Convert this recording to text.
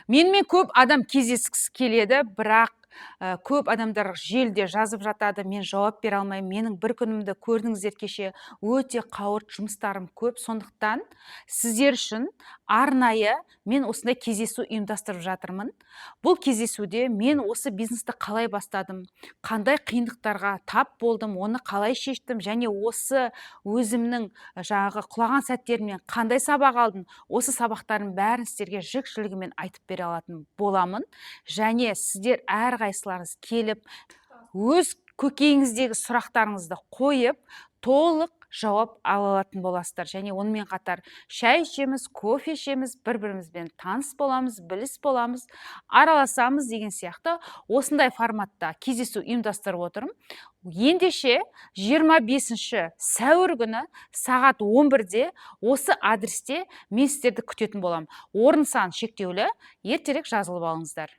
Менімен көп адам кездескісі келеді, бірақ көп адамдар желіде жазып жатады, мен жауап бере алмаймын, менің бір күнімді көрдіңіздер кеше, өте қауырт жұмыстарым көп, сондықтан сіздер үшін арнайы мен осындай кездесу ұйымдастырып жатырмын. Бұл кездесуде мен осы бизнесті қалай бастадым, қандай қиындықтарға тап болдым, оны қалай шештім, және осы өзімнің жаңағы құлаған сәттерімнен қандай сабақ алдым, осы сабақтардың бәрін сіздерге жік-жілігімен айтып бере алатын боламын. Және сіздер әрқайсыларыңыз келіп, өз көкейіңіздегі сұрақтарыңызды қойып, толық жауап ала алатын боласыздар. Және онымен қатар шай ішеміз, кофе ішеміз, бір-бірімізбен таныс боламыз, біліс боламыз, араласамыз деген сияқты осындай форматта кездесу ұйымдастырып отырмын. Ендеше 25 сәуір күні сағат 11-де осы адресте мен сіздерді күтетін боламын. Орын саны шектеулі, ертерек жазылып алыңыздар.